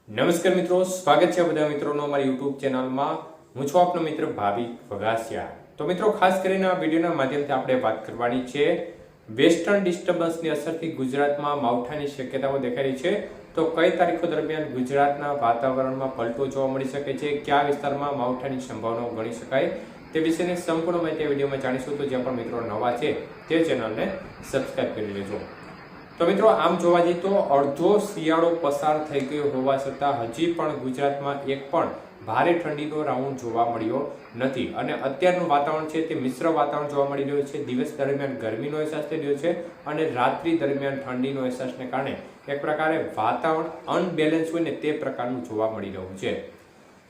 નમસ્કાર મિત્રો, સ્વાગત છે બધા મિત્રોનો અમારી યુટ્યુબ ચેનલમાં। હું છું આપનો મિત્ર ભાવિક વઘાસિયા। તો મિત્રો, ખાસ કરીને આ વિડીયોના માધ્યમથી આપણે વાત કરવાની છે વેસ્ટર્ન ડિસ્ટર્બન્સની અસરથી ગુજરાતમાં માવઠાની શક્યતાઓ દેખાઈ રહી છે। તો કઈ તારીખો દરમિયાન ગુજરાતના વાતાવરણમાં પલટો જોવા મળી શકે છે, કયા વિસ્તારમાં માવઠાની સંભાવનાઓ ગણી શકાય, તે વિશેની સંપૂર્ણ માહિતી વિડીયોમાં જાણીશું। તો જે પણ મિત્રો નવા છે તે ચેનલને સબસ્ક્રાઇબ કરી લેજો। તો મિત્રો, આમ જોવા જઈએ તો અડધો શિયાળો પસાર થઈ ગયો હોવા છતાં હજી પણ ગુજરાતમાં એક પણ ભારે ઠંડીનો રાઉન્ડ જોવા મળ્યો નથી અને અત્યારનું વાતાવરણ છે તે મિશ્ર વાતાવરણ જોવા મળી રહ્યું છે। દિવસ દરમિયાન ગરમીનો અહેસાસ થઈ રહ્યો છે અને રાત્રિ દરમિયાન ઠંડીનો અહેસાસને કારણે એક પ્રકારે વાતાવરણ અનબેલેન્સ હોય ને તે પ્રકારનું જોવા મળી રહ્યું છે।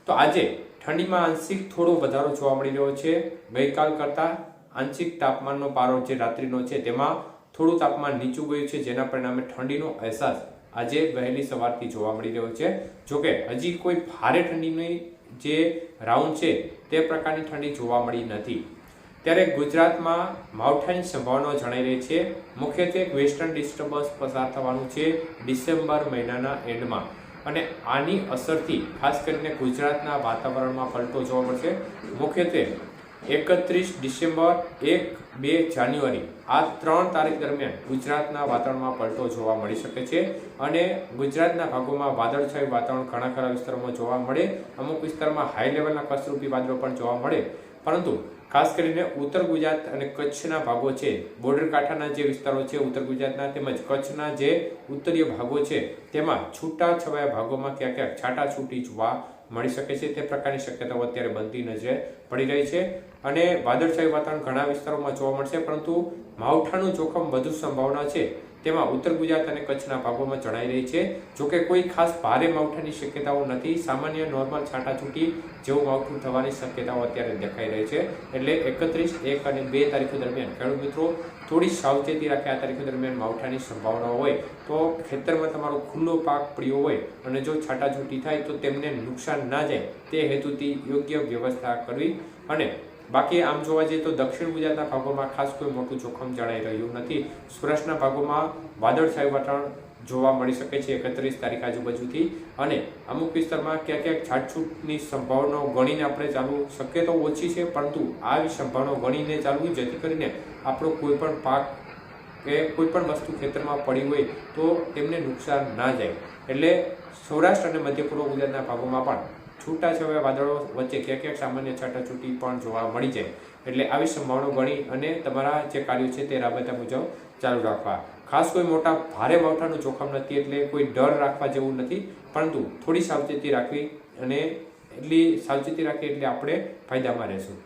તો આજે ઠંડીમાં આંશિક થોડો વધારો જોવા મળી રહ્યો છે। ગઈકાલ કરતા આંશિક તાપમાનનો પારો જે રાત્રિનો છે તેમાં થોડું તાપમાન નીચું ગયું છે, જેના પરિણામે ઠંડીનો અહેસાસ આજે વહેલી સવારથી જોવા મળી રહ્યો છે। જોકે હજી કોઈ ભારે ઠંડીની જે રાઉન્ડ છે તે પ્રકારની ઠંડી જોવા મળી નથી। ત્યારે ગુજરાતમાં માવઠાની સંભાવનાઓ જણાઈ રહી છે। મુખ્યત્વે વેસ્ટર્ન ડિસ્ટર્બન્સ પસાર થવાનું છે ડિસેમ્બર મહિનાના એન્ડમાં અને આની અસરથી ખાસ કરીને ગુજરાતના વાતાવરણમાં પલટો જોવા મળશે। મુખ્યત્વે 31 ડિસેમ્બર 1-2 જાન્યુઆરી આ 3 તારીખ દરમિયાન ગુજરાતના વાતાવરણમાં પલટો જોવા મળી શકે છે અને ગુજરાતના ભાગોમાં વાદળછાયું વાતાવરણ ઘણા ખરા વિસ્તારોમાં જોવા મળે। અમુક વિસ્તારમાં હાઈ લેવલના કસરૂપી વાદળો પણ જોવા મળે, પરંતુ ખાસ કરીને ઉત્તર ગુજરાત અને કચ્છના ભાગો છે, બોર્ડર કાંઠાના જે વિસ્તારો છે ઉત્તર ગુજરાતના તેમજ કચ્છના જે ઉત્તરીય ભાગો છે તેમાં છૂટા છવાયા ભાગોમાં ક્યાંક ક્યાંક છાટાછૂટી જોવા મળી શકે છે। તે પ્રકારની શક્યતાઓ અત્યારે બનતી નજરે પડી રહી છે અને વાદળછાયું વાતાવરણ ઘણા વિસ્તારોમાં જોવા મળશે, પરંતુ માવઠાનું જોખમ વધુ સંભાવના છે તેમાં ઉત્તર ગુજરાત અને કચ્છના ભાગોમાં જણાઈ રહી છે। જોકે કોઈ ખાસ ભારે માવઠાની શક્યતાઓ નથી, સામાન્ય નોર્મલ છાંટાછૂટી જેવું માવઠું થવાની શક્યતાઓ અત્યારે દેખાઈ રહી છે। એટલે 31, 1 અને 2 તારીખો દરમિયાન ખેડૂત મિત્રો થોડી સાવચેતી રાખે। આ તારીખો દરમિયાન માવઠાની સંભાવનાઓ હોય તો ખેતરમાં તમારો ખુલ્લો પાક પડ્યો હોય અને જો છાંટાછૂટી થાય તો તેમને નુકસાન ના જાય તે હેતુથી યોગ્ય વ્યવસ્થા કરવી। અને બાકી આમ જોવા જઈએ તો દક્ષિણ ગુજરાતના ભાગોમાં ખાસ કોઈ મોટું જોખમ જણાઈ રહ્યું નથી। સૌરાષ્ટ્રના ભાગોમાં વાદળછાયું વાતાવરણ જોવા મળી શકે છે 31 તારીખ આજુબાજુથી અને અમુક વિસ્તારમાં ક્યાંક ક્યાંક છાટછૂટની સંભાવનાઓ ગણીને આપણે ચાલવું શક્ય તો ઓછી છે, પરંતુ આવી સંભાવનાઓ ગણીને ચાલવું જેથી કરીને આપણો કોઈ પણ પાક કે કોઈ પણ વસ્તુ ખેતરમાં પડી હોય તો તેમને નુકસાન ના જાય। એટલે સૌરાષ્ટ્ર અને મધ્ય પૂર્વ ગુજરાતના ભાગોમાં પણ છૂટાછવાયા વાદળો વચ્ચે ક્યાંક ક્યાંક સામાન્ય છાટાછૂટી પણ જોવા મળી જાય। એટલે આવી સંભાવનાઓ ગણી અને તમારા જે કાર્યો છે તે રાબેતા મુજબ ચાલુ રાખવા। ખાસ કોઈ મોટા ભારે માવઠાનું જોખમ નથી, એટલે કોઈ ડર રાખવા જેવું નથી, પરંતુ થોડી સાવચેતી રાખવી અને એટલી સાવચેતી રાખીએ એટલે આપણે ફાયદામાં રહેશું।